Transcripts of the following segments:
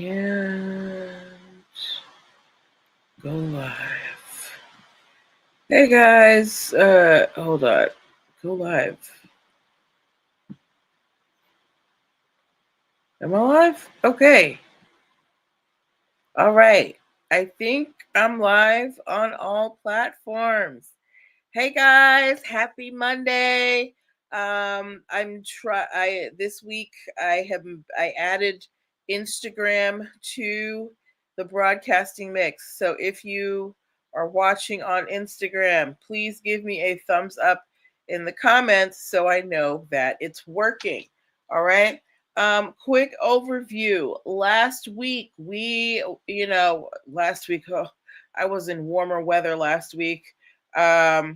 And go live. Hey guys, hold on. Go live. Am I live? Okay. All right. I think I'm live on all platforms. Hey guys, happy Monday. This week I added Instagram to the broadcasting mix. So if you are watching on Instagram, please give me a thumbs up in the comments so I know that it's working. All right. Quick overview. Last week I was in warmer weather last week. But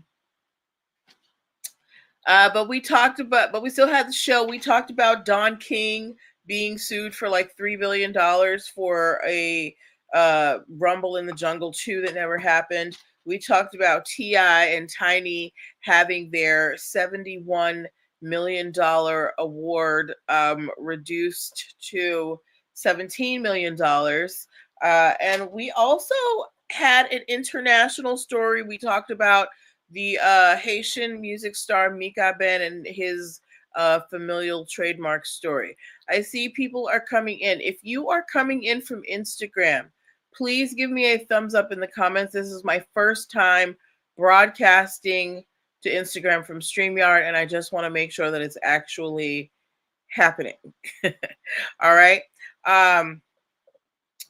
we still had the show. We talked about Don King being sued for like $3 billion for a Rumble in the Jungle 2 that never happened. We talked about T.I. and Tiny having their $71 million award reduced to $17 million. And we also had an international story. We talked about the Haitian music star Mika Ben and his familial trademark story. I see people are coming in. If you are coming in from Instagram, please give me a thumbs up in the comments. This is my first time broadcasting to Instagram from StreamYard, and I just want to make sure that it's actually happening. All right.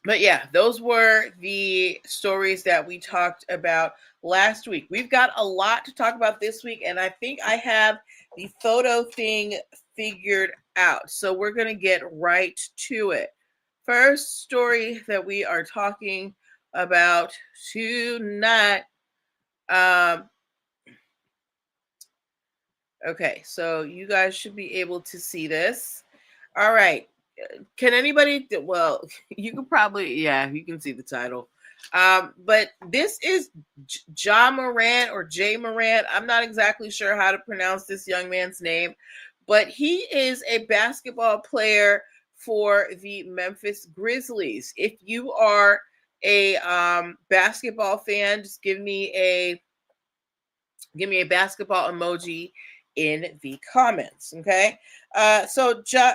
But yeah, those were the stories that we talked about last week. We've got a lot to talk about this week, and I think I have the photo thing figured out. So we're going to get right to it. First story that we are talking about tonight. Okay, so you guys should be able to see this. All right. Can anybody, well, you can probably, yeah, you can see the title. But this is Ja Morant or Jay Morant. I'm not exactly sure how to pronounce this young man's name, but he is a basketball player for the Memphis Grizzlies. If you are a basketball fan, just give me a basketball emoji in the comments. Okay. So Ja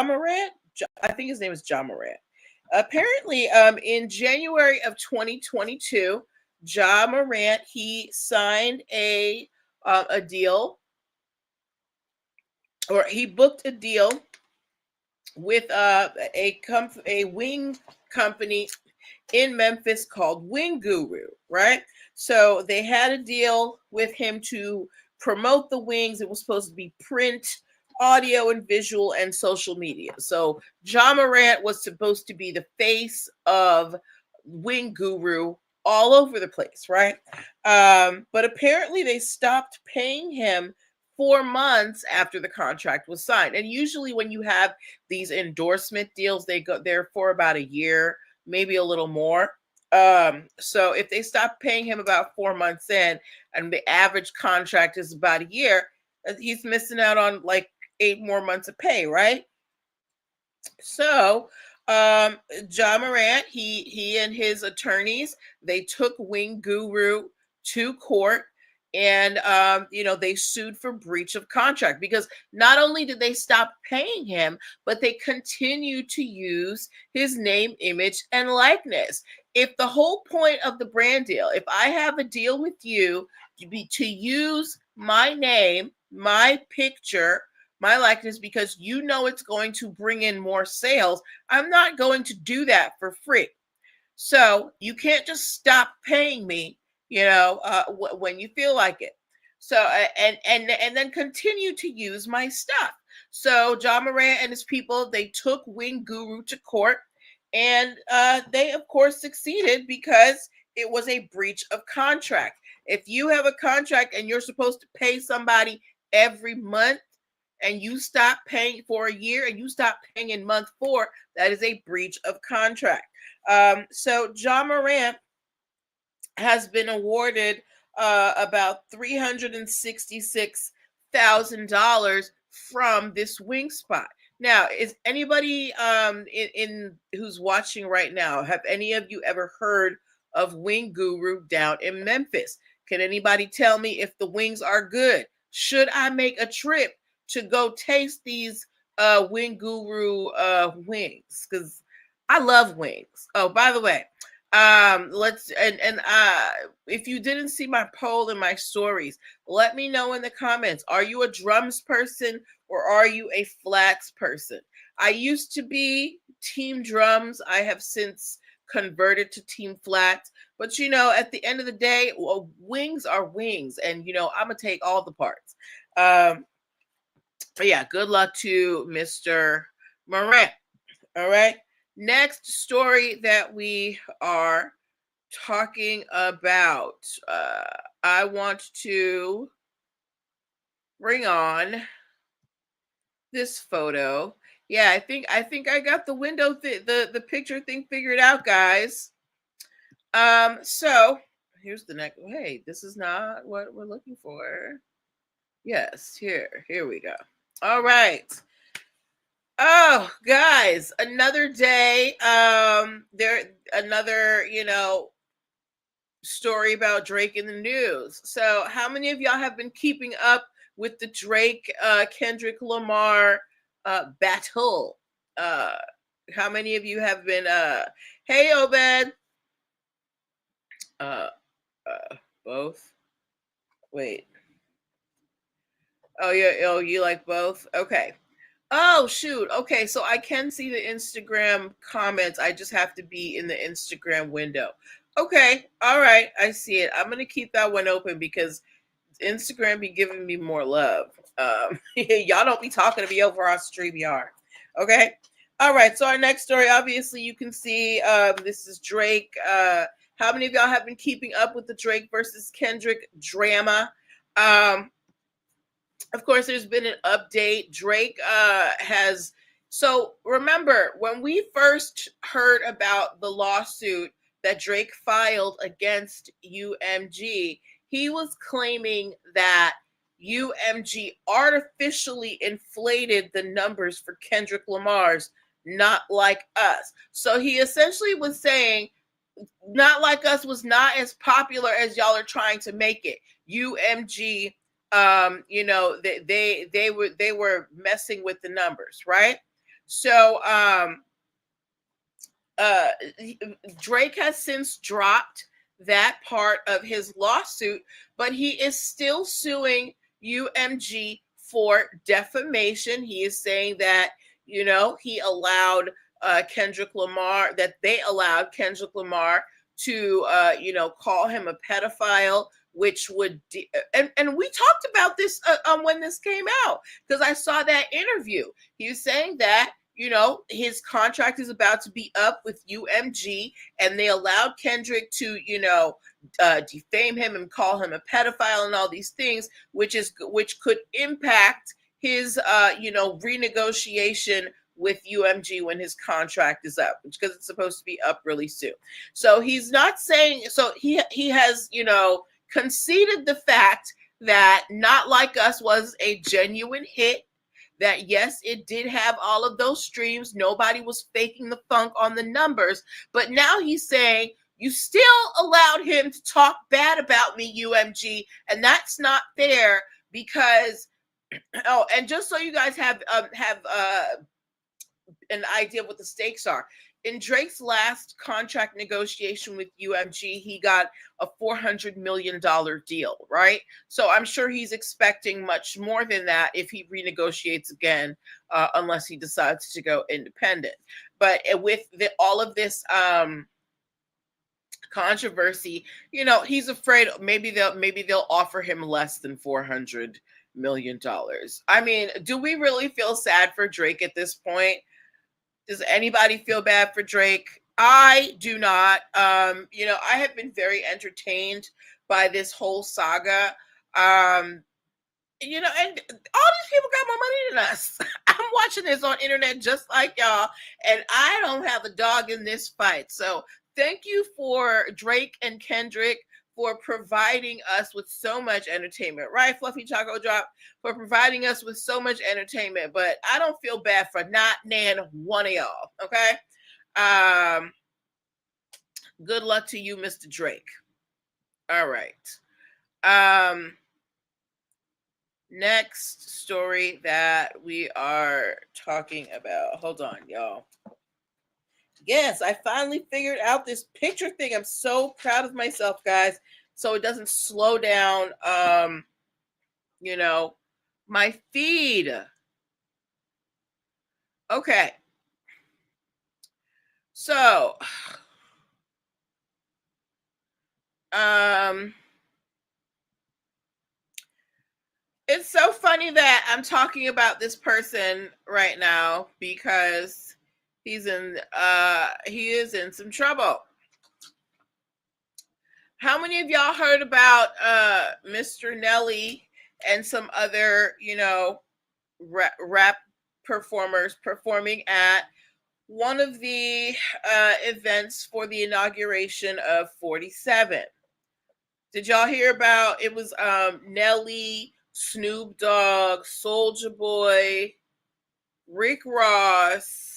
Morant, I think his name is Ja Morant. Apparently, in January of 2022, Ja Morant, he signed a deal, or he booked a deal with a wing company in Memphis called Wing Guru, right? So they had a deal with him to promote the wings. It was supposed to be print, audio, and visual, and social media. So Ja Morant was supposed to be the face of Wing Guru all over the place, right? But apparently they stopped paying him 4 months after the contract was signed. And usually when you have these endorsement deals, they go there for about a year, maybe a little more. So if they stop paying him about 4 months in, and the average contract is about a year, he's missing out on like 8 more months of pay, right? So Ja Morant, he and his attorneys, they took Wing Guru to court, and they sued for breach of contract, because not only did they stop paying him, but they continued to use his name, image, and likeness. If the whole point of the brand deal, if I have a deal with you to use my name, my picture, my likeness, because you know it's going to bring in more sales, I'm not going to do that for free. So you can't just stop paying me, when you feel like it. So and then continue to use my stuff. So Ja Morant and his people, they took Wing Guru to court, and they of course succeeded, because it was a breach of contract. If you have a contract and you're supposed to pay somebody every month, and you stop paying for a year, and you stop paying in month 4, that is a breach of contract. So Ja Morant has been awarded about $366,000 from this wing spot. Now, is anybody in who's watching right now, have any of you ever heard of Wing Guru down in Memphis? Can anybody tell me if the wings are good? Should I make a trip to go taste these Wing Guru wings? Cuz I love wings. Oh, by the way, let's and if you didn't see my poll in my stories, let me know in the comments. Are you a drums person or are you a flats person? I used to be team drums. I have since converted to team flats. But at the end of the day, well, wings are wings, and I'm gonna take all the parts. But yeah, good luck to Mr. Morant. All right. Next story that we are talking about. I want to bring on this photo. Yeah, I think I got the window the picture thing figured out, guys. So here's the next. Hey, this is not what we're looking for. Yes, here we go. All right. Oh, guys, another day. There another, story about Drake in the news. So, how many of y'all have been keeping up with the Drake Kendrick Lamar battle? Uh, how many of you have been? Hey, Obed. Uh, both. Wait. Oh, yeah. Oh, you like both? Okay. Oh, shoot. Okay, so I can see the Instagram comments. I just have to be in the Instagram window. Okay. All right. I see it. I'm going to keep that one open because Instagram be giving me more love. Y'all don't be talking to me over on StreamYard. Okay. All right. So our next story, obviously, you can see this is Drake. How many of y'all have been keeping up with the Drake versus Kendrick drama? Of course, there's been an update. Drake has. So remember, when we first heard about the lawsuit that Drake filed against UMG, he was claiming that UMG artificially inflated the numbers for Kendrick Lamar's Not Like Us. So he essentially was saying Not Like Us was not as popular as y'all are trying to make it. UMG, they were messing with the numbers, right? So uh Drake has since dropped that part of his lawsuit, but he is still suing UMG for defamation. He is saying that he allowed Kendrick Lamar, that they allowed Kendrick Lamar to call him a pedophile, which would and we talked about this when this came out, because I saw that interview. He was saying that his contract is about to be up with UMG, and they allowed Kendrick to defame him and call him a pedophile and all these things, which could impact his renegotiation with UMG when his contract is up, because it's supposed to be up really soon. So he's not saying, so he has conceded the fact that Not Like Us was a genuine hit, that yes, it did have all of those streams. Nobody was faking the funk on the numbers. But now he's saying you still allowed him to talk bad about me, UMG, and that's not fair because and just so you guys have an idea of what the stakes are. In Drake's last contract negotiation with UMG, he got a $400 million deal, right? So I'm sure he's expecting much more than that if he renegotiates again, unless he decides to go independent. But with all of this controversy, he's afraid maybe they'll offer him less than $400 million. I mean, do we really feel sad for Drake at this point? Does anybody feel bad for Drake? I do not. I have been very entertained by this whole saga. And all these people got more money than us. I'm watching this on internet just like y'all, and I don't have a dog in this fight. So thank you for Drake and Kendrick for providing us with so much entertainment, right? Fluffy Choco Drop, for providing us with so much entertainment. But I don't feel bad for not nan one of y'all. Okay. Good luck to you, Mr. Drake. All right. Next story that we are talking about. Hold on, y'all. Yes, I finally figured out this picture thing. I'm so proud of myself, guys. So it doesn't slow down my feed. Okay. So it's so funny that I'm talking about this person right now because he is in some trouble. How many of y'all heard about Mr. Nelly and some other, rap performers performing at one of the events for the inauguration of 47? Did y'all hear about it? Was Nelly, Snoop Dogg, Soulja Boy, Rick Ross,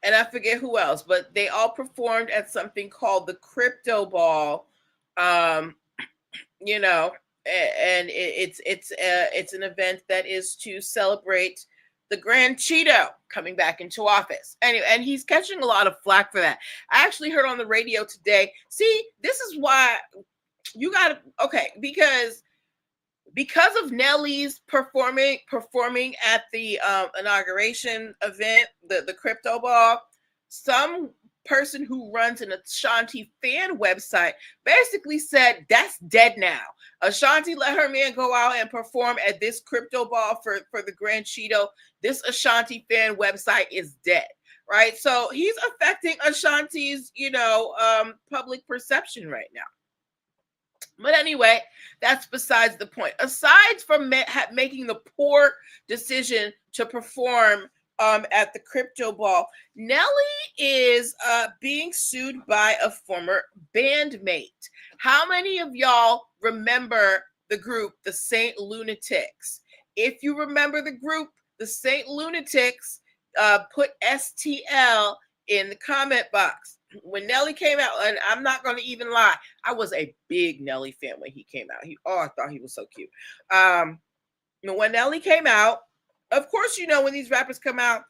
and I forget who else, but they all performed at something called the Crypto Ball. And it's an event that is to celebrate the Grand Cheeto coming back into office. Anyway, and he's catching a lot of flack for that. I actually heard on the radio today. See, this is why you got to because of Nelly's performing at the inauguration event, the Crypto Ball, some person who runs an Ashanti fan website basically said that's dead now. Ashanti let her man go out and perform at this Crypto Ball for the Grand Cheeto. This Ashanti fan website is dead, right? So he's affecting Ashanti's, public perception right now. But anyway, that's besides the point. Aside from making the poor decision to perform at the Crypto Ball, Nelly is being sued by a former bandmate. How many of y'all remember the group, the Saint Lunatics? If you remember the group, the Saint Lunatics, put STL in the comment box. When Nelly came out, and I'm not going to even lie, I was a big Nelly fan when he came out. I thought he was so cute. When Nelly came out, of course, when these rappers come out,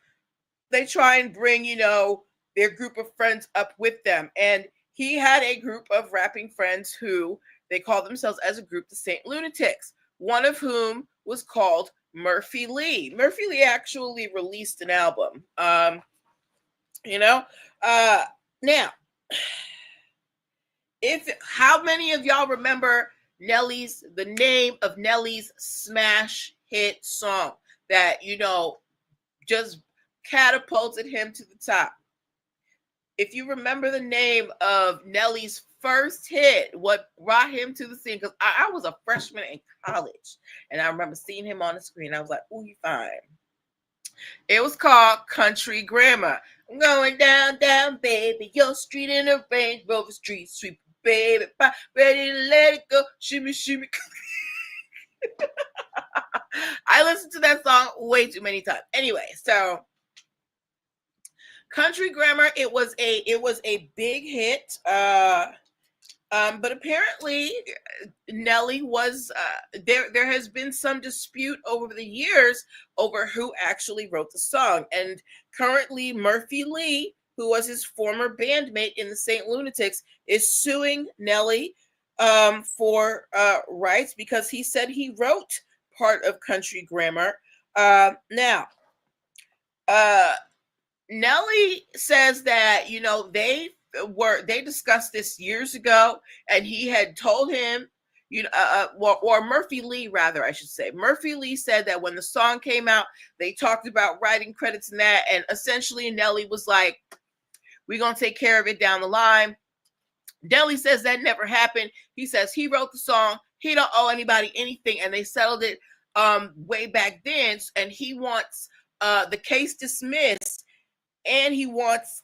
they try and bring, their group of friends up with them. And he had a group of rapping friends who they called themselves as a group, the Saint Lunatics, one of whom was called Murphy Lee. Murphy Lee actually released an album. Now, how many of y'all remember the name of Nelly's smash hit song that, just catapulted him to the top? If you remember the name of Nelly's first hit, what brought him to the scene, because I was a freshman in college, and I remember seeing him on the screen. I was like, "Ooh, you fine." It was called Country Grammar. I'm going down, down, baby, your street in a Range Rover street sweep, baby, ready to let it go, shimmy, shimmy. I listened to that song way too many times. Anyway, so Country Grammar, it was a big hit. But apparently Nelly was there has been some dispute over the years over who actually wrote the song. And currently Murphy Lee, who was his former bandmate in the Saint Lunatics, is suing Nelly for rights because he said he wrote part of Country Grammar. Now, Nelly says that, they discussed this years ago, and he had told him, or Murphy Lee, rather, I should say. Murphy Lee said that when the song came out, they talked about writing credits and that, and essentially Nelly was like, we're going to take care of it down the line. Nelly says that never happened. He says he wrote the song. He don't owe anybody anything, and they settled it way back then, and he wants the case dismissed, and he wants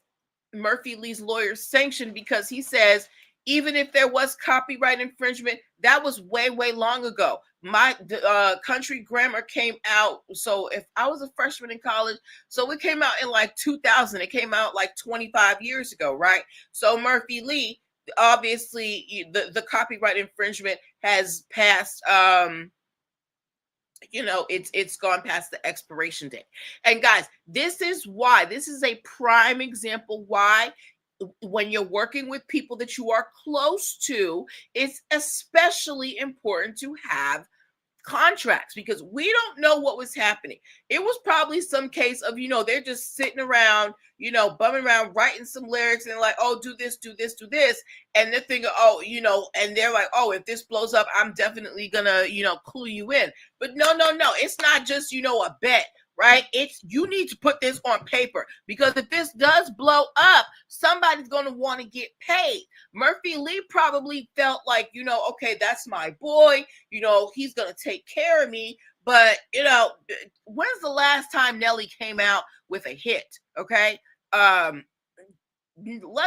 Murphy Lee's lawyers sanctioned because he says Even if there was copyright infringement, that was way, way long ago. My country grammar came out. So if I was a freshman in college, so it came out in like 2000. It came out like 25 years ago, right? So Murphy Lee, obviously, the copyright infringement has passed. It's gone past the expiration date. And guys, this is why, this is a prime example why when you're working with people that you are close to, it's especially important to have contracts, because we don't know what was happening. It was probably some case of, they're just sitting around, bumming around, writing some lyrics and like, oh, do this, do this, do this. And they're thinking, oh, and they're like, oh, if this blows up, I'm definitely gonna, clue you in. But no, it's not just, a bet. Right? It's, you need to put this on paper, because if this does blow up, somebody's going to want to get paid. Murphy Lee probably felt like, okay, that's my boy, he's going to take care of me. But, when's the last time Nelly came out with a hit? Okay. Let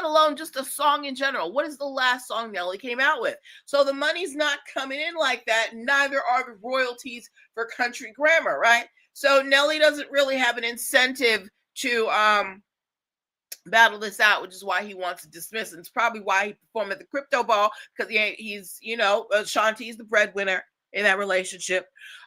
alone just a song in general. What is the last song Nelly came out with? So the money's not coming in like that. Neither are the royalties for country grammar, right? So Nelly doesn't really have an incentive to battle this out, which is why he wants to dismiss. And it's probably why he performed at the crypto ball, because he's Shanti's the breadwinner in that relationship.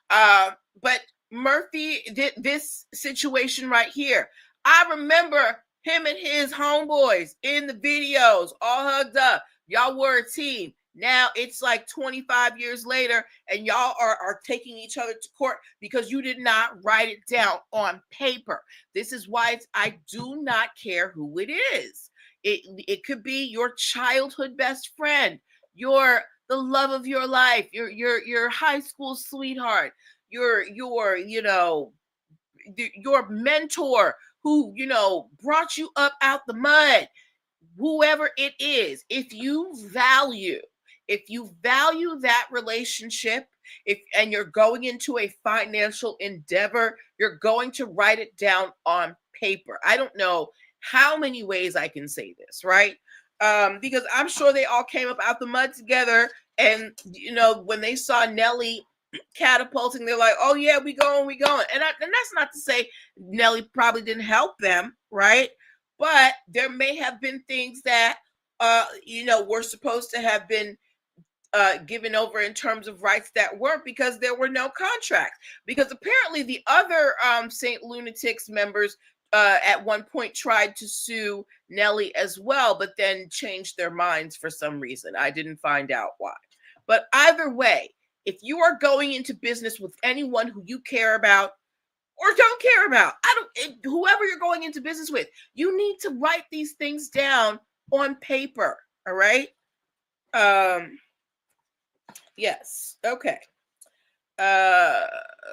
But Murphy did this situation right here. I remember him and his homeboys in the videos, all hugged up. Y'all were a team. Now it's like 25 years later, and y'all are taking each other to court because you did not write it down on paper. This is why I do not care who it is. It could be your childhood best friend, the love of your life, your high school sweetheart, your mentor who brought you up out the mud. Whoever it is, if you value that relationship, and you're going into a financial endeavor, you're going to write it down on paper. I don't know how many ways I can say this, right? Because I'm sure they all came up out the mud together, and when they saw Nelly catapulting, they're like, oh yeah, we going. And that's not to say Nelly probably didn't help them, right? But there may have been things that were supposed to have been given over in terms of rights that weren't, because there were no contracts. Because apparently the other Saint Lunatics members at one point tried to sue Nelly as well, but then changed their minds for some reason. I didn't find out why. But either way, if you are going into business with anyone who you care about or don't care about, whoever you're going into business with, you need to write these things down on paper. All right. Yes. Okay.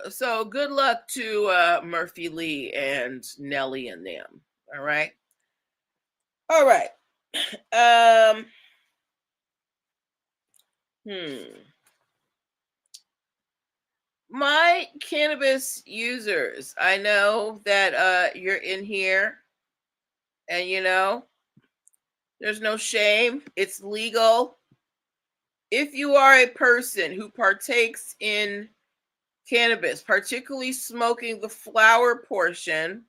So good luck to Murphy Lee and Nelly and them. All right. All right. My cannabis users, I know that you're in here, and there's no shame. It's legal. If you are a person who partakes in cannabis, particularly smoking the flower portion,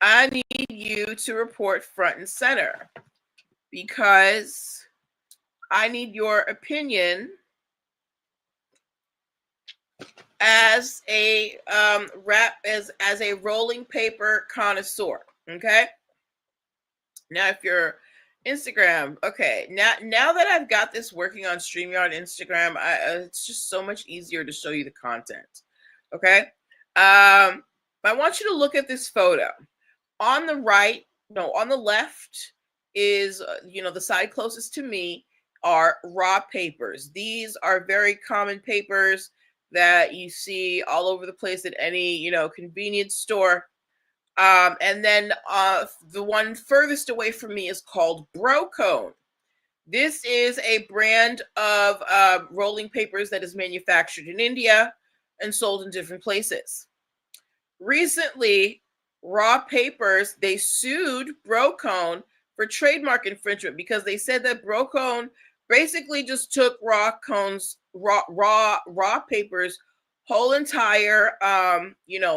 I need you to report front and center, because I need your opinion as a as a rolling paper connoisseur. Okay. Now, if you're Instagram, okay. Now that I've got this working on StreamYard Instagram, it's just so much easier to show you the content. Okay. I want you to look at this photo. On the right, no, on the left is the side closest to me are raw papers. These are very common papers that you see all over the place at any convenience store. And then the one furthest away from me is called Brocone. This is a brand of rolling papers that is manufactured in India and sold in different places. Recently, Raw Papers, they sued Brocone for trademark infringement because they said that Brocone basically just took raw papers whole entire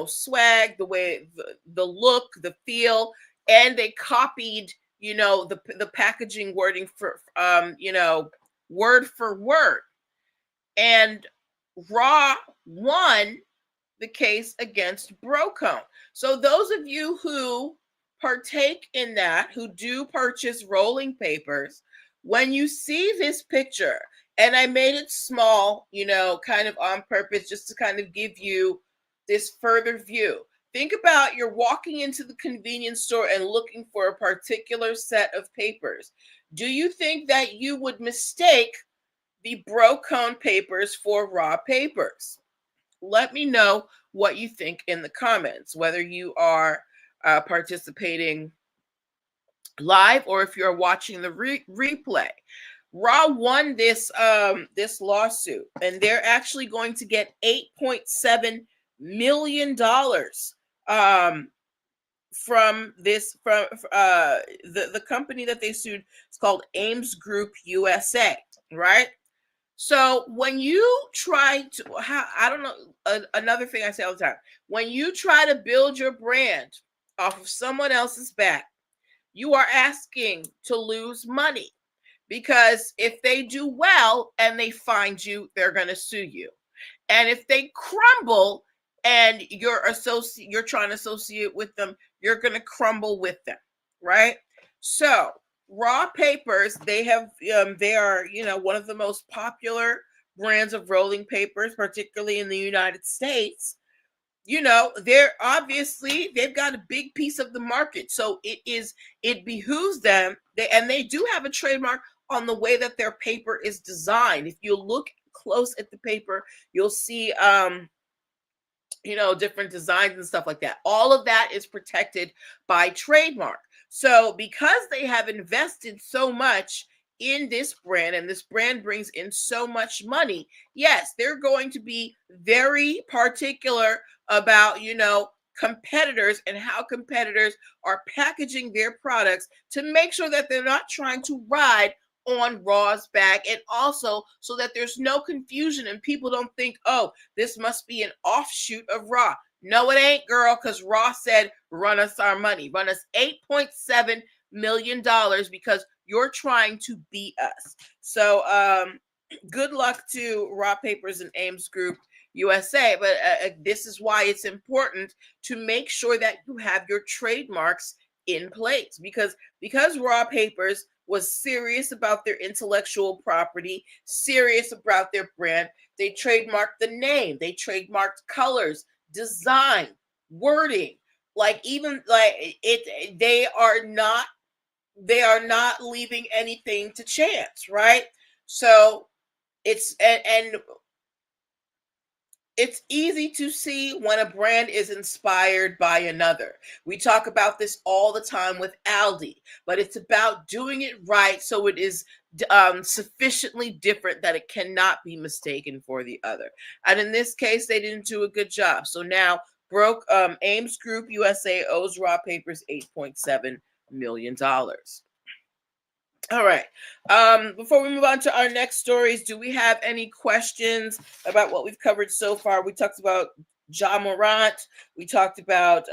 swag, the way the look, the feel, and they copied the packaging wording for word for word. And Raw won the case against Brocone. So those of you who partake in that, who do purchase rolling papers, when you see this picture, and I made it small, kind of on purpose, just to kind of give you this further view. Think about you're walking into the convenience store and looking for a particular set of papers. Do you think that you would mistake the Brocone papers for raw papers? Let me know what you think in the comments, whether you are participating live or if you're watching the replay. Raw won this lawsuit, and they're actually going to get $8.7 million from the company that they sued. It's called Ames Group USA, right? So when you try to, I don't know, another thing I say all the time, when you try to build your brand off of someone else's back, you are asking to lose money, because if they do well and they find you, they're going to sue you. And if they crumble and you're trying to associate with them, you're going to crumble with them, right? So Raw papers, they are one of the most popular brands of rolling papers, particularly in the United States. They've got a big piece of the market, so it behooves them. They do have a trademark on the way that their paper is designed. If you look close at the paper, you'll see different designs and stuff like that. All of that is protected by trademark. So because they have invested so much in this brand, and this brand brings in so much money, yes, they're going to be very particular about competitors and how competitors are packaging their products to make sure that they're not trying to ride on Raw's back, and also so that there's no confusion and people don't think, oh, this must be an offshoot of Raw. No, it ain't, girl, because Raw said, run us our money. Run us $8.7 million because you're trying to beat us. So good luck to Raw Papers and Ames Group USA. But this is why it's important to make sure that you have your trademarks in place, because Raw Papers was serious about their intellectual property, serious about their brand. They trademarked the name, they trademarked colors, design, wording, they are not leaving anything to chance, right? So it's it's easy to see when a brand is inspired by another. We talk about this all the time with Aldi, but it's about doing it right so it is sufficiently different that it cannot be mistaken for the other. And in this case, they didn't do a good job. So now Ames Group USA owes Raw Papers $8.7 million. All right. Before we move on to our next stories, do we have any questions about what we've covered so far? We talked about Ja Morant. We talked about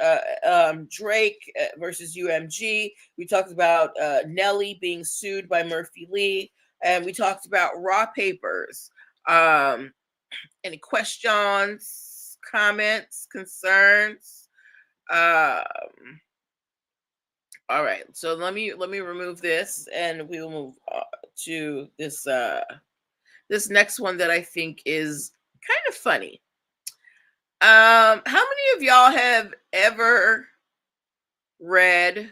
Drake versus UMG. We talked about Nelly being sued by Murphy Lee. And we talked about Raw Papers. Any questions, comments, concerns? All right, so let me remove this, and we will move to this next one that I think is kind of funny. How many of y'all have ever read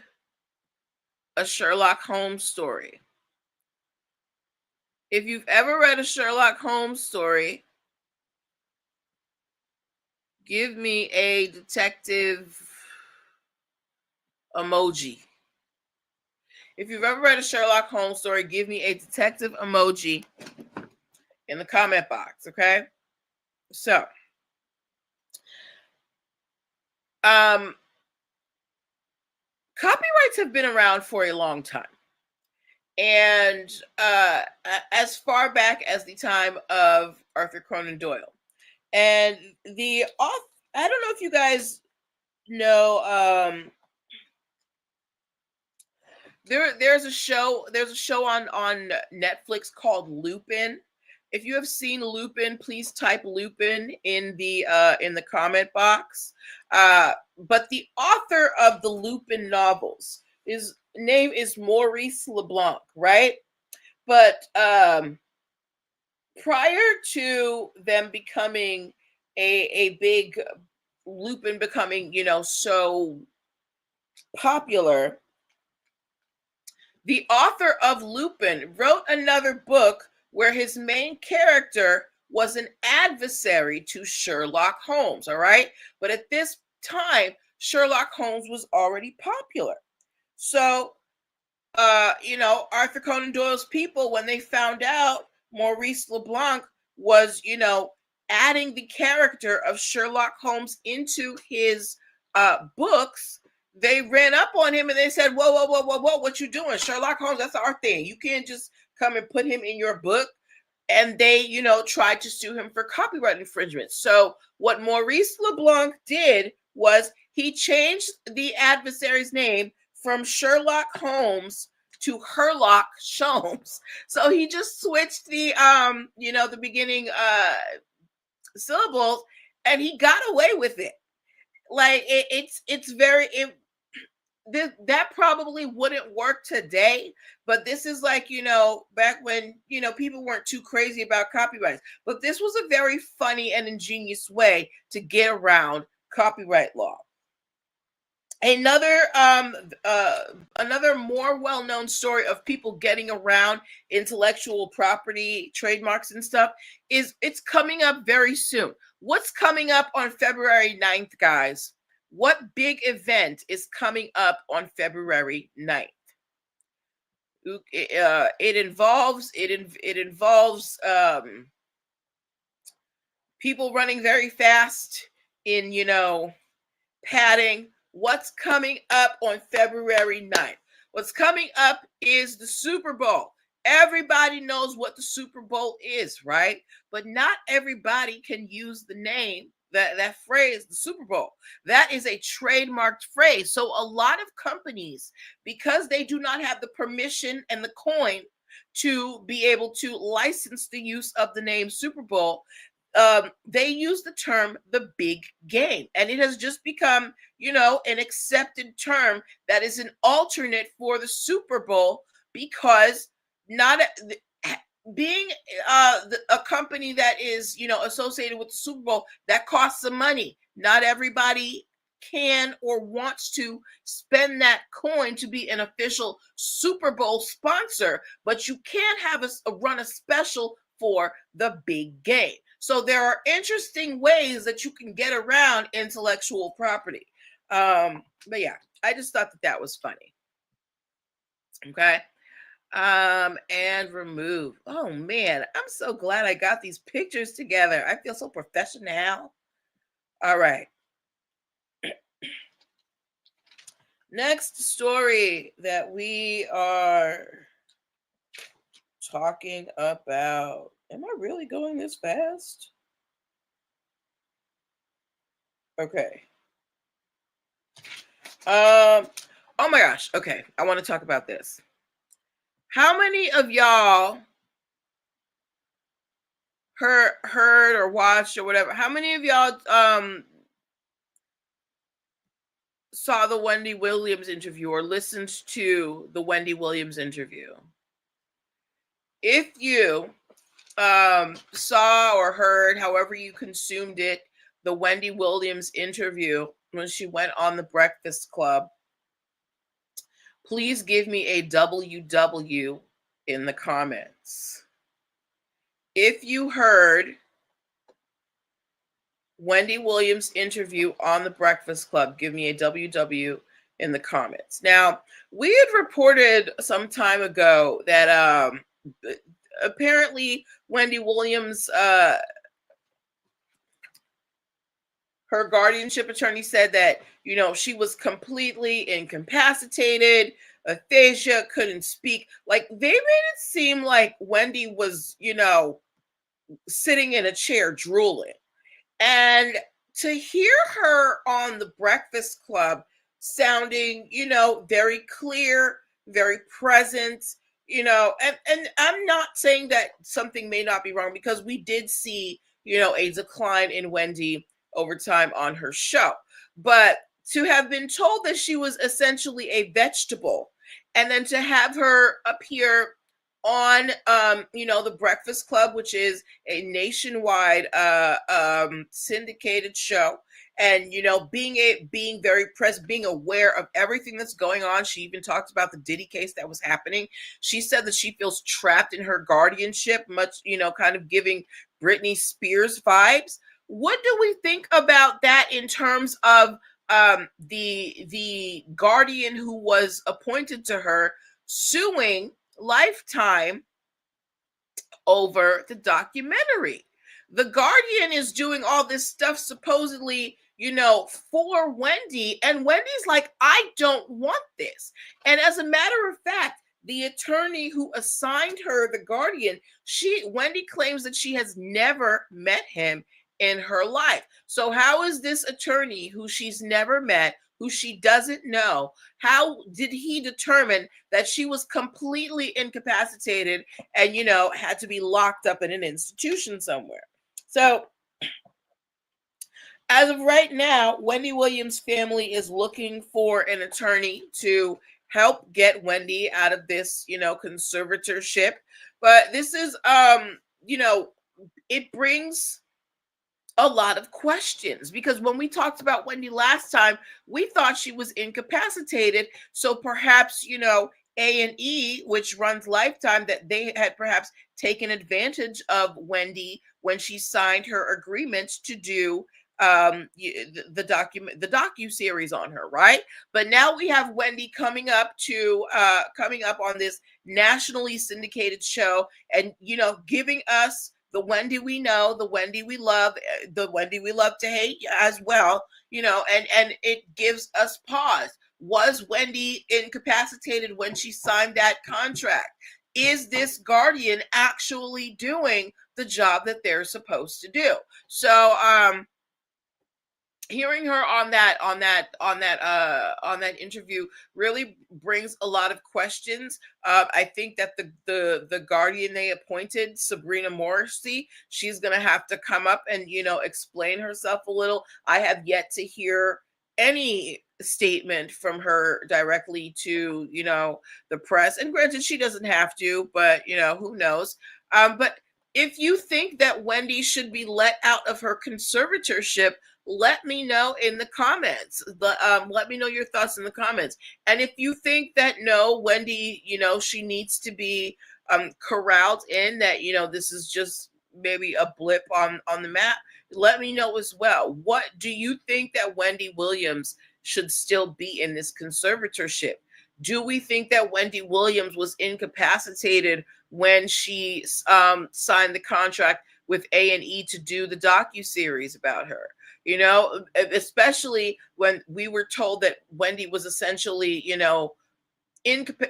a Sherlock Holmes story? If you've ever read a Sherlock Holmes story, give me a detective emoji. If you've ever read a Sherlock Holmes story, give me a detective emoji in the comment box, okay? So, Copyrights have been around for a long time. And as far back as the time of Arthur Conan Doyle. And the author, I don't know if you guys know, there's a show on Netflix called Lupin. If you have seen Lupin, please type Lupin in the comment box. But the author of the Lupin novels, his name is Maurice LeBlanc, right? But prior to them becoming a big Lupin becoming, so popular, the author of Lupin wrote another book where his main character was an adversary to Sherlock Holmes, all right? But at this time, Sherlock Holmes was already popular. So, Arthur Conan Doyle's people, when they found out Maurice LeBlanc was, adding the character of Sherlock Holmes into his books, they ran up on him and they said, whoa, whoa, whoa, whoa, whoa, what you doing? Sherlock Holmes, that's our thing. You can't just come and put him in your book. And they, tried to sue him for copyright infringement. So what Maurice LeBlanc did was he changed the adversary's name from Sherlock Holmes to Herlock Sholmes. So he just switched the beginning syllables, and he got away with it. Like it's very that probably wouldn't work today, but this is like, back when, people weren't too crazy about copyrights. But this was a very funny and ingenious way to get around copyright law. Another more well-known story of people getting around intellectual property, trademarks and stuff is it's coming up very soon. What's coming up on February 9th, guys? What big event is coming up on February 9th? It involves people running very fast in padding. What's coming up on February 9th? What's coming up is the Super Bowl. Everybody knows what the Super Bowl is, right? But not everybody can use the name, that phrase, the Super Bowl. That is a trademarked phrase. So a lot of companies, because they do not have the permission and the coin to be able to license the use of the name Super Bowl, they use the term the big game, and it has just become an accepted term that is an alternate for the Super Bowl, because not being a company that is associated with the Super Bowl, that costs some money. Not everybody can or wants to spend that coin to be an official Super Bowl sponsor, but you can have run a special for the big game. So there are interesting ways that you can get around intellectual property. But yeah, I just thought that was funny. Okay. And remove. Oh man, I'm so glad I got these pictures together. I feel so professional. All right. Next story that we are talking about. Am I really going this fast? Okay. Oh my gosh. Okay. I want to talk about this. How many of y'all heard or watched or whatever? How many of y'all saw the Wendy Williams interview or listened to the Wendy Williams interview? If you saw or heard, however you consumed it, the Wendy Williams interview when she went on the Breakfast Club, please give me a WW in the comments. If you heard Wendy Williams interview on the Breakfast Club, give me a WW in the comments. Now, we had reported some time ago that apparently Wendy Williams, her guardianship attorney said that she was completely incapacitated, aphasia, couldn't speak. Like, they made it seem like Wendy was, sitting in a chair drooling. And to hear her on the Breakfast Club sounding, very clear, very present, and I'm not saying that something may not be wrong, because we did see, a decline in Wendy over time on her show. But to have been told that she was essentially a vegetable, and then to have her appear on the Breakfast Club, which is a nationwide syndicated show, and being very present, being aware of everything that's going on. She even talked about the Diddy case that was happening. She said that she feels trapped in her guardianship, much kind of giving Britney Spears vibes. What do we think about that in terms of the guardian who was appointed to her suing Lifetime over the documentary? The Guardian is doing all this stuff supposedly, for Wendy, and Wendy's like, I don't want this. And as a matter of fact, the attorney who assigned her the Guardian, Wendy claims that she has never met him in her life. So how is this attorney who she's never met, who she doesn't know, how did he determine that she was completely incapacitated and had to be locked up in an institution somewhere? So as of right now, Wendy Williams' family is looking for an attorney to help get Wendy out of this, conservatorship. But this is it brings a lot of questions, because when we talked about Wendy last time, we thought she was incapacitated. So perhaps, A&E, which runs Lifetime, that they had perhaps taken advantage of Wendy when she signed her agreement to do the docu-series on her, right? But now we have Wendy coming up on this nationally syndicated show, and giving us the Wendy we know, the Wendy we love, the Wendy we love to hate as well, and it gives us pause. Was Wendy incapacitated when she signed that contract? Is this guardian actually doing the job that they're supposed to do? So hearing her on that interview really brings a lot of questions. I think that the guardian they appointed, Sabrina Morrissey, she's gonna have to come up and explain herself a little. I have yet to hear any statement from her directly to the press, and granted, she doesn't have to, but who knows. But if you think that Wendy should be let out of her conservatorship, let me know in the comments. Let me know your thoughts in the comments. And if you think that no, Wendy, she needs to be corralled in, that this is just maybe a blip on the map, let me know as well. What do you think that Wendy Williams should still be in this conservatorship? Do we think that Wendy Williams was incapacitated when she signed the contract with A&E to do the docu-series about her? Especially when we were told that Wendy was essentially,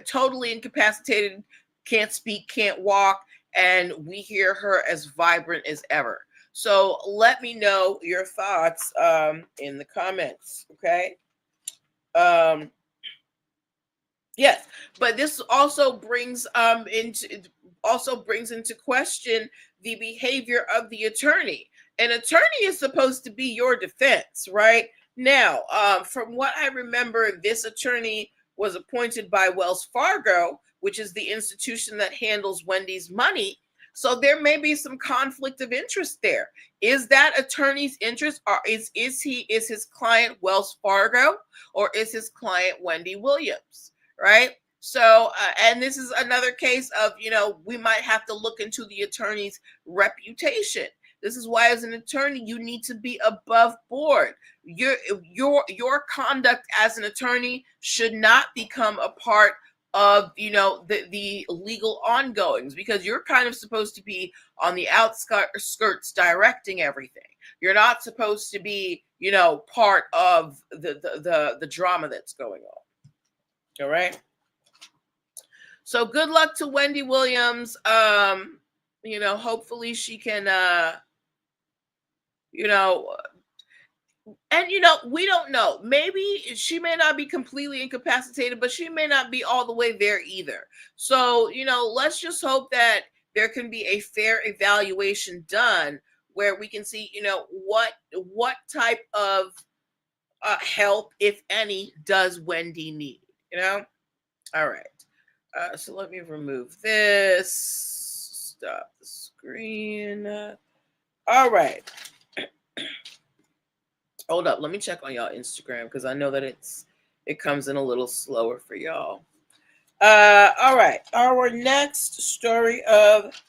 totally incapacitated, can't speak, can't walk, and we hear her as vibrant as ever. So let me know your thoughts in the comments, okay? Yes, but this also brings into question the behavior of the attorney. An attorney is supposed to be your defense, right? Now, from what I remember, this attorney was appointed by Wells Fargo, which is the institution that handles Wendy's money. So there may be some conflict of interest there. Is that attorney's interest, or is his client Wells Fargo, or is his client Wendy Williams, right? So, and this is another case of, we might have to look into the attorney's reputation. This is why, as an attorney, you need to be above board. Your conduct as an attorney should not become a part of, the legal ongoings, because you're kind of supposed to be on the outskirts directing everything. You're not supposed to be, part of the drama that's going on. All right. So good luck to Wendy Williams. Hopefully she can, you know, and we don't know. Maybe she may not be completely incapacitated, but she may not be all the way there either. So, let's just hope that there can be a fair evaluation done where we can see, what type of help, if any, does Wendy need, All right. So let me remove this. Stop the screen. All right. Hold up. Let me check on y'all Instagram, because I know that it comes in a little slower for y'all. All right. Our next story of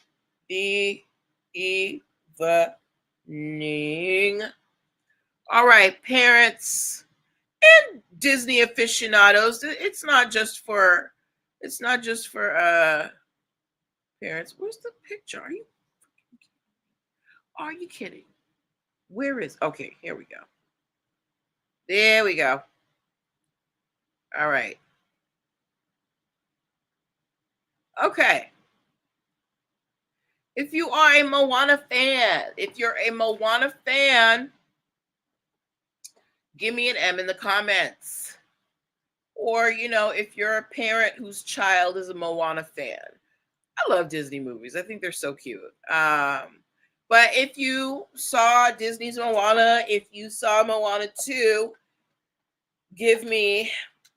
the evening. All right, parents and Disney aficionados. It's not just for parents. Where's the picture? Are you kidding? Where is? Okay, here we go. There we go. All right. Okay. If you are a Moana fan, give me an M in the comments. Or, if you're a parent whose child is a Moana fan. I love Disney movies. I think they're so cute. But if you saw Disney's Moana, if you saw Moana 2, give me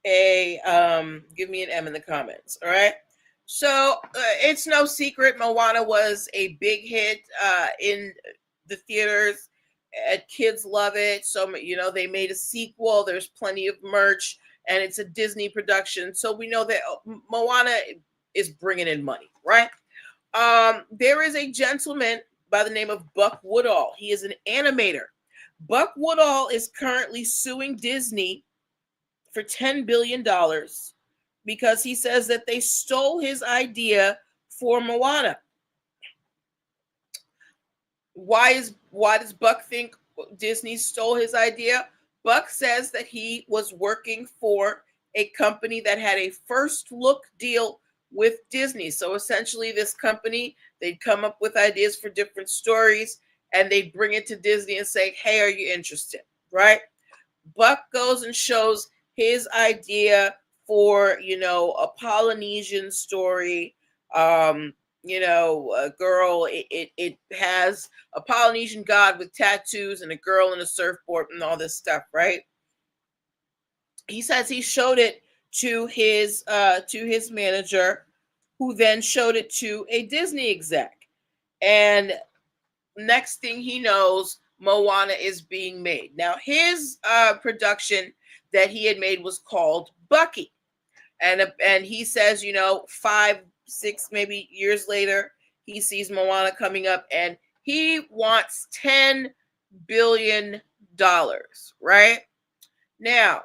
an M in the comments. All right. So it's no secret Moana was a big hit in the theaters. Kids love it. So, they made a sequel. There's plenty of merch, and it's a Disney production. So we know that Moana is bringing in money, right? There is a gentleman by the name of Buck Woodall. He is an animator. Buck Woodall is currently suing Disney for $10 billion because he says that they stole his idea for Moana. Why does Buck think Disney stole his idea? Buck says that he was working for a company that had a first look deal with Disney. So essentially this company, they'd come up with ideas for different stories and they'd bring it to Disney and say, hey, are you interested? Right? Buck goes and shows his idea for, a Polynesian story. A girl, it has a Polynesian god with tattoos and a girl in a surfboard and all this stuff, right? He says he showed it to his manager, who then showed it to a Disney exec. And next thing he knows, Moana is being made. Now, his production that he had made was called Bucky. And he says, 5, 6 maybe years later, he sees Moana coming up and he wants $10 billion, right? Now,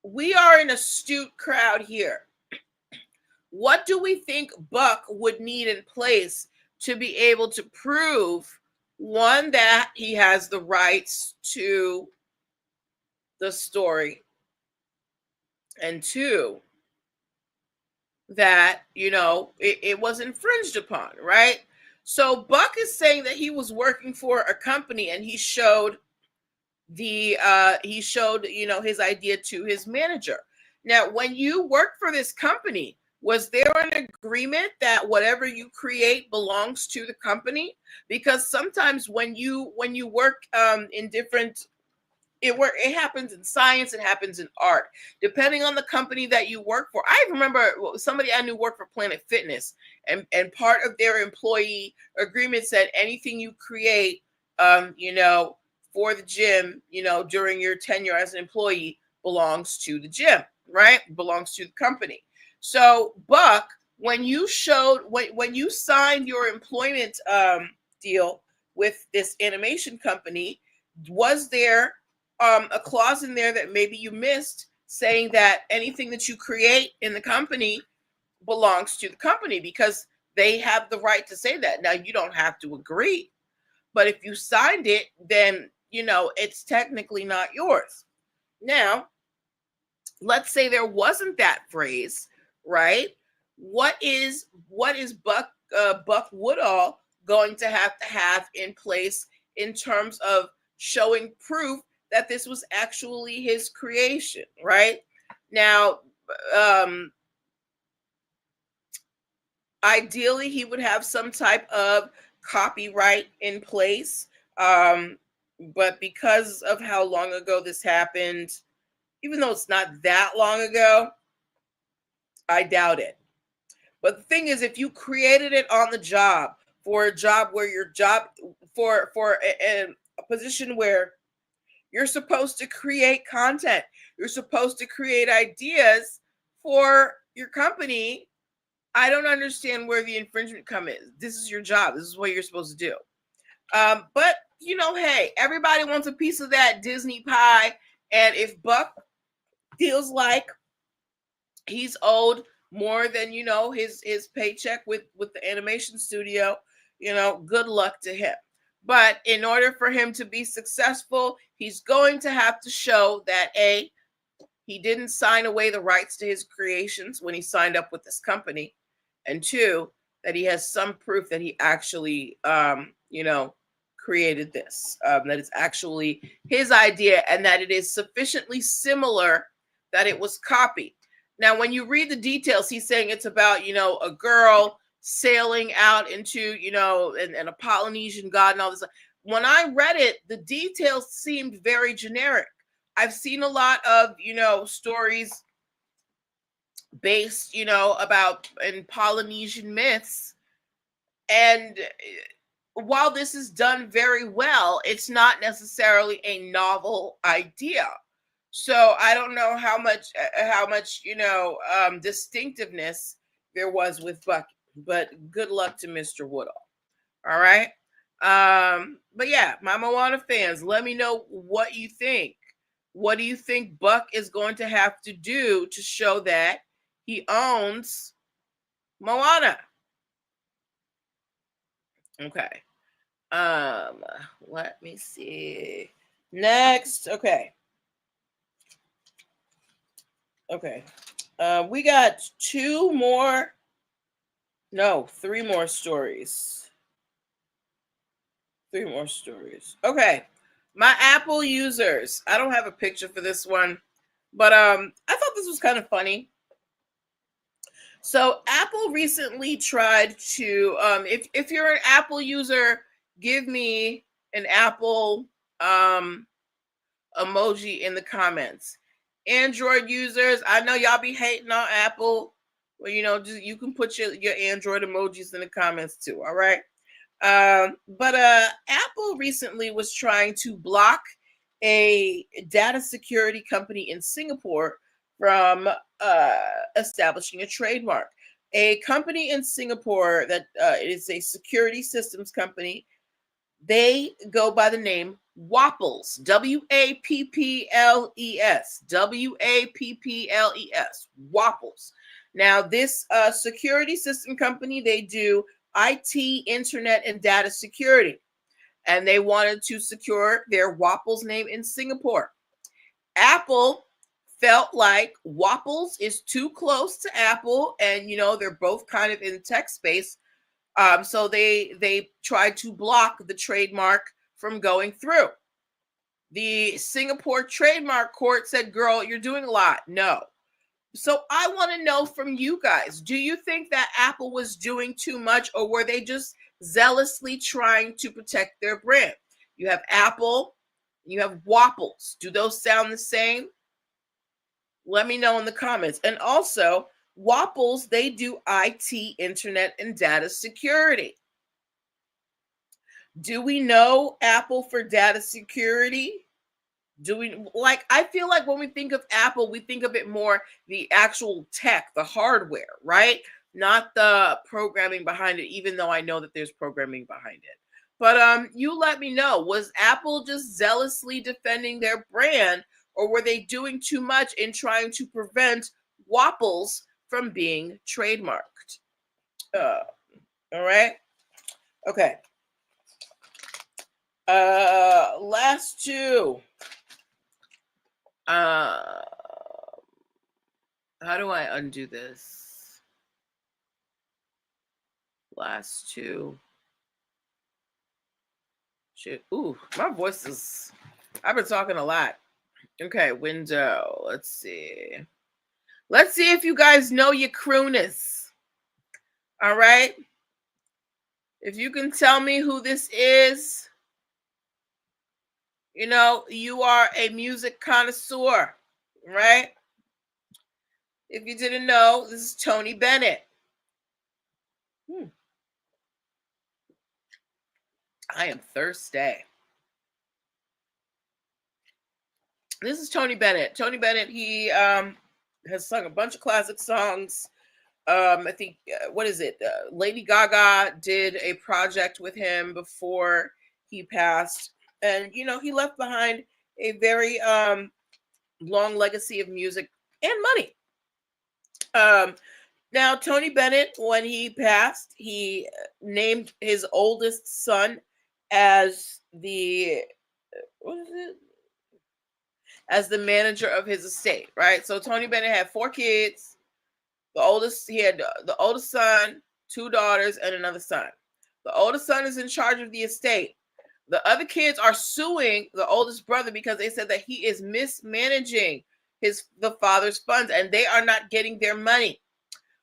we are an astute crowd here. What do we think Buck would need in place to be able to prove, one, that he has the rights to the story, and two, that, it was infringed upon, right? So Buck is saying that he was working for a company and he showed his idea to his manager. Now, when you work for this company, was there an agreement that whatever you create belongs to the company? Because sometimes when you work in different, it happens in science, it happens in art, depending on the company that you work for. I remember somebody I knew worked for Planet Fitness, and part of their employee agreement said anything you create, for the gym, during your tenure as an employee belongs to the gym, right? Belongs to the company. So Buck, when you signed your employment deal with this animation company, was there a clause in there that maybe you missed saying that anything that you create in the company belongs to the company because they have the right to say that. Now, you don't have to agree, but if you signed it, then, it's technically not yours. Now, let's say there wasn't that phrase, right? What is Buck Woodall going to have in place in terms of showing proof that this was actually his creation, right? Now, um, ideally, he would have some type of copyright in place, but because of how long ago this happened, even though it's not that long ago, I doubt it. But the thing is, if you created it on the job for a job where your job for a position where you're supposed to create content, you're supposed to create ideas for your company, I don't understand where the infringement come in. This is your job. This is what you're supposed to do. But hey, everybody wants a piece of that Disney pie, and if Buck feels like he's owed more than his paycheck with the animation studio, good luck to him. But in order for him to be successful, he's going to have to show that he didn't sign away the rights to his creations when he signed up with this company, and two, that he has some proof that he actually created this, that it's actually his idea, and that it is sufficiently similar that it was copied. Now, when you read the details, he's saying it's about, a girl sailing out into, and a Polynesian god and all this. When I read it, the details seemed very generic. I've seen a lot of, stories based, about in Polynesian myths. And while this is done very well, it's not necessarily a novel idea. So I don't know how much distinctiveness there was with Bucky, but good luck to Mr. Woodall. All right. But yeah, my Moana fans, let me know what you think. What do you think Buck is going to have to do to show that he owns Moana? Okay. Let me see. Next. Okay. We got three more stories. Okay. My Apple users. I don't have a picture for this one, but I thought this was kind of funny. So Apple recently tried to if you're an Apple user, give me an Apple emoji in the comments. Android users, I know y'all be hating on Apple. Well, just you can put your Android emojis in the comments too. All right. But Apple recently was trying to block a data security company in Singapore from establishing a trademark. A company in Singapore that is a security systems company. They go by the name Wapples, Wapples, Wapples, Wapples. Now, this security system company, they do IT, internet, and data security, and they wanted to secure their Wapples name in Singapore. Apple felt like Wapples is too close to Apple, and they're both kind of in tech space. So they tried to block the trademark from going through. The Singapore Trademark Court said, girl, you're doing a lot. No. So I want to know from you guys, do you think that Apple was doing too much, or were they just zealously trying to protect their brand? You have Apple, you have Wapples. Do those sound the same? Let me know in the comments. And also, Wapples, they do IT, internet, and data security. Do we know Apple for data security? I feel like when we think of Apple, we think of it more the actual tech, the hardware, right? Not the programming behind it, even though I know that there's programming behind it. But you let me know, was Apple just zealously defending their brand, or were they doing too much in trying to prevent Wapples from being trademarked. All right. Okay. Last two. How do I undo this? Last two. Shit. Ooh, my voice is. I've been talking a lot. Okay, window. Let's see. Let's see if you guys know your crooners. All right. If you can tell me who this is, you know, you are a music connoisseur, right? If you didn't know, this is Tony Bennett. I am thirsty. This is Tony Bennett. Tony Bennett, he has sung a bunch of classic songs. I think, what is it? Lady Gaga did a project with him before he passed. And, you know, he left behind a very long legacy of music and money. Now, Tony Bennett, when he passed, he named his oldest son as the what is it? As the manager of his estate, right? So Tony Bennett had 4 kids. He had the oldest son, 2 daughters, and another son. The oldest son is in charge of the estate. The other kids are suing the oldest brother because they said that he is mismanaging the father's funds and they are not getting their money.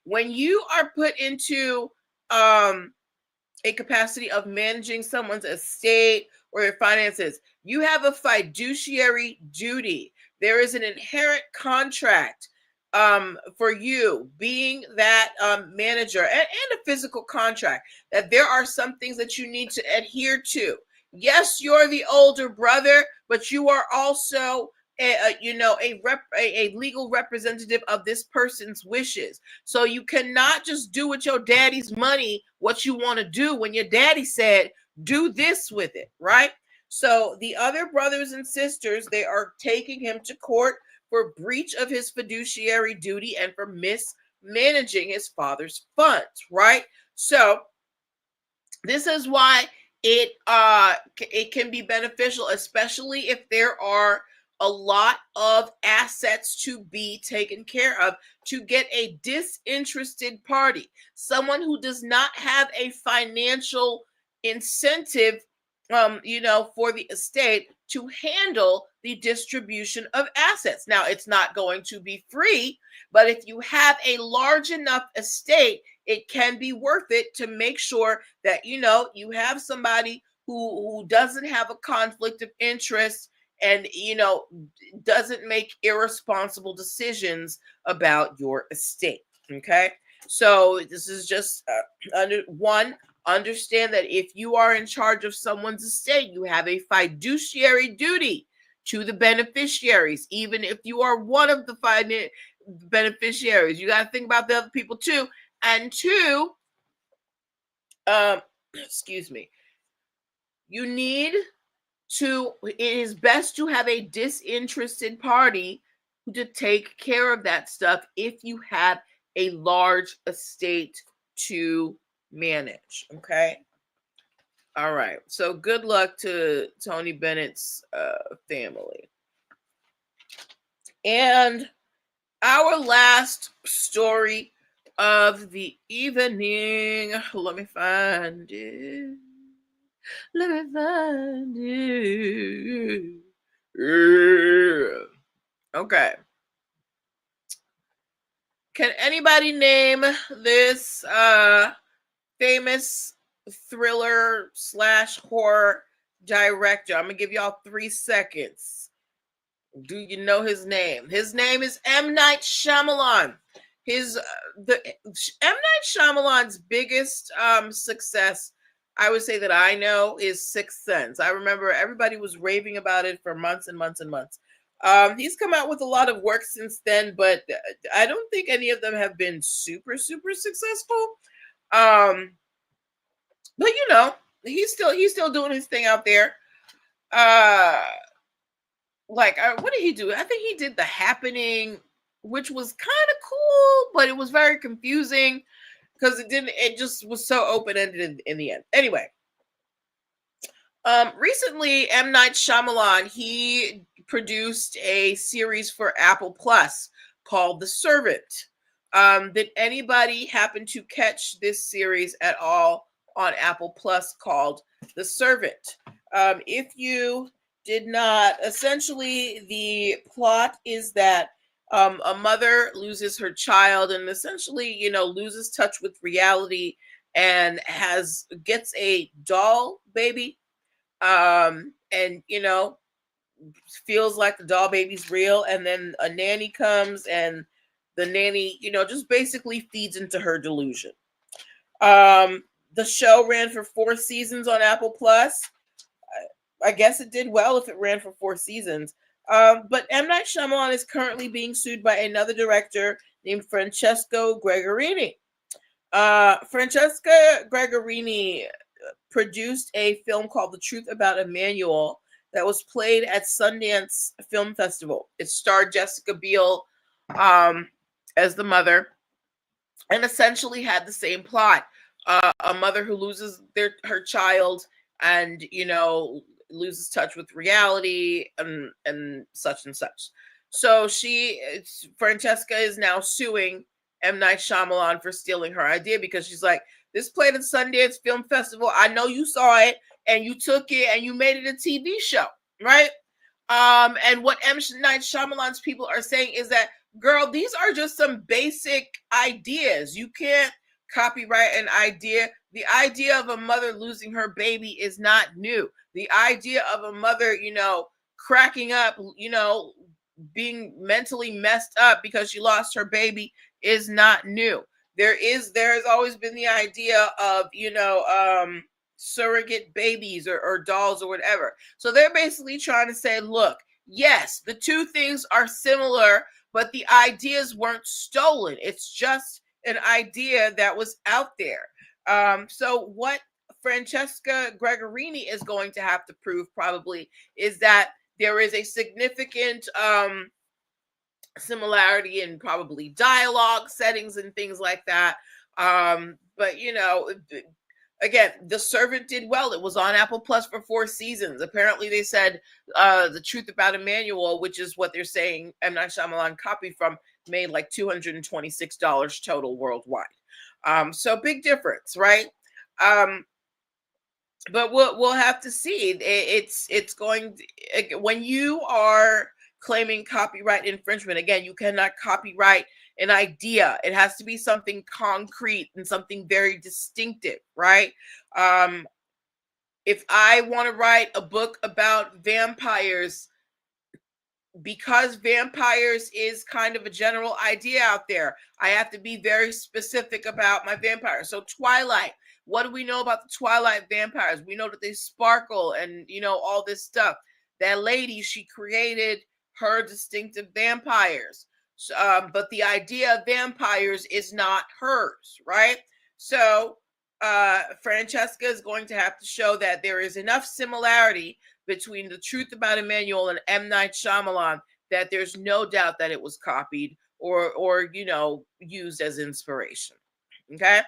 When you are put into a capacity of managing someone's estate or your finances, you have a fiduciary duty. There is an inherent contract for you being that manager and a physical contract that there are some things that you need to adhere to. Yes, you're the older brother, but you are also a legal representative of this person's wishes. So you cannot just do with your daddy's money what you want to do when your daddy said, do this with it, right? So the other brothers and sisters, they are taking him to court for breach of his fiduciary duty and for mismanaging his father's funds, right? So this is why it can be beneficial, especially if there are a lot of assets to be taken care of, to get a disinterested party, someone who does not have a financial incentive for the estate to handle the distribution of assets. Now, it's not going to be free, but if you have a large enough estate, it can be worth it to make sure that, you have somebody who doesn't have a conflict of interest and, doesn't make irresponsible decisions about your estate. Okay. So this is just understand that if you are in charge of someone's estate, you have a fiduciary duty to the beneficiaries, even if you are one of the beneficiaries. You got to think about the other people too. And 2, excuse me, it is best to have a disinterested party to take care of that stuff if you have a large estate to manage. Okay. All right. So good luck to Tony Bennett's family. And our last story of the evening. Let me find it. Okay. Can anybody name this famous thriller / horror director? I'm gonna give y'all 3 seconds. Do you know his name? His name is M. Night Shyamalan. M. Night Shyamalan's biggest success, I would say that I know, is Sixth Sense. I remember everybody was raving about it for months and months and months. He's come out with a lot of work since then, but I don't think any of them have been super, super successful. But he's still doing his thing out there. What did he do? I think he did The Happening. which was kind of cool, but it was very confusing because it just was so open-ended in the end. Anyway, recently M. Night Shyamalan, he produced a series for Apple Plus called The Servant. Did anybody happen to catch this series at all on Apple Plus called The Servant? If you did not, essentially the plot is that a mother loses her child and essentially, loses touch with reality and gets a doll baby, and feels like the doll baby's real, and then a nanny comes and the nanny just basically feeds into her delusion. The show ran for 4 seasons on Apple Plus. I guess it did well if it ran for 4 seasons. But M. Night Shyamalan is currently being sued by another director named Francesco Gregorini. Francesca Gregorini produced a film called The Truth About Emmanuel that was played at Sundance Film Festival. It starred Jessica Biel as the mother and essentially had the same plot. A mother who loses her child and, loses touch with reality and such and such. So Francesca is now suing M. Night Shyamalan for stealing her idea because she's like, this played at Sundance Film Festival. I know you saw it and you took it and you made it a TV show, right? And what M. Night Shyamalan's people are saying is that, girl, these are just some basic ideas. You can't copyright an idea. The idea of a mother losing her baby is not new. The idea of a mother, cracking up, being mentally messed up because she lost her baby is not new. There has always been the idea of, surrogate babies or dolls or whatever. So they're basically trying to say, look, yes, the two things are similar, but the ideas weren't stolen. It's just an idea that was out there. So what Francesca Gregorini is going to have to prove probably is that there is a significant similarity in probably dialogue settings and things like that. But again, The Servant did well. It was on Apple Plus for 4 seasons. Apparently they said The Truth About Emmanuel, which is what they're saying M. Night Shyamalan copied from, made like $226 total worldwide. So big difference, right? But we'll have to see. It's going to, when you are claiming copyright infringement, again, you cannot copyright an idea. It has to be something concrete and something very distinctive, right? If I want to write a book about vampires, because vampires is kind of a general idea out there, I have to be very specific about my vampires. So Twilight, what do we know about the Twilight vampires? We know that they sparkle and, all this stuff. That lady, she created her distinctive vampires. But the idea of vampires is not hers, right? So Francesca is going to have to show that there is enough similarity between The Truth About Emmanuel and M. Night Shyamalan that there's no doubt that it was copied or used as inspiration. Okay.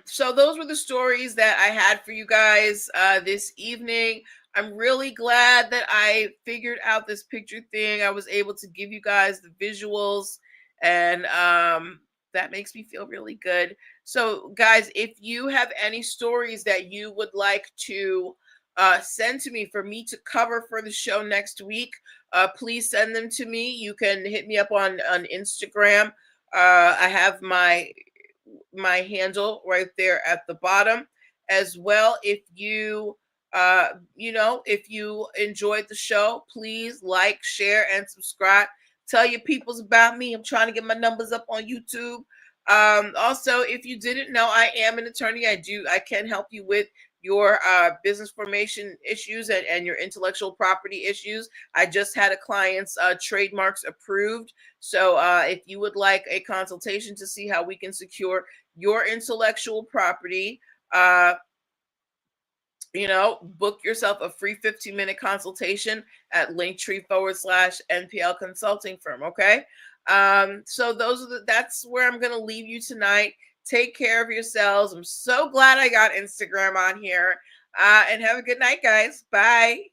So those were the stories that I had for you guys this evening. I'm really glad that I figured out this picture thing. I was able to give you guys the visuals, and that makes me feel really good. So guys, if you have any stories that you would like to send to me for me to cover for the show next week, please send them to me. You can hit me up on Instagram. I have my handle right there at the bottom as well. If you if you enjoyed the show, please like, share, and subscribe. Tell your peoples about me. I'm trying to get my numbers up on YouTube. Also, if you didn't know, I am an attorney. I can help you with your business formation issues and your intellectual property issues. I just had a client's trademarks approved. So if you would like a consultation to see how we can secure your intellectual property, book yourself a free 15-minute consultation at linktree/NPL consulting firm. Okay. So that's where I'm going to leave you tonight. Take care of yourselves. I'm so glad I got Instagram on here. And have a good night, guys. Bye.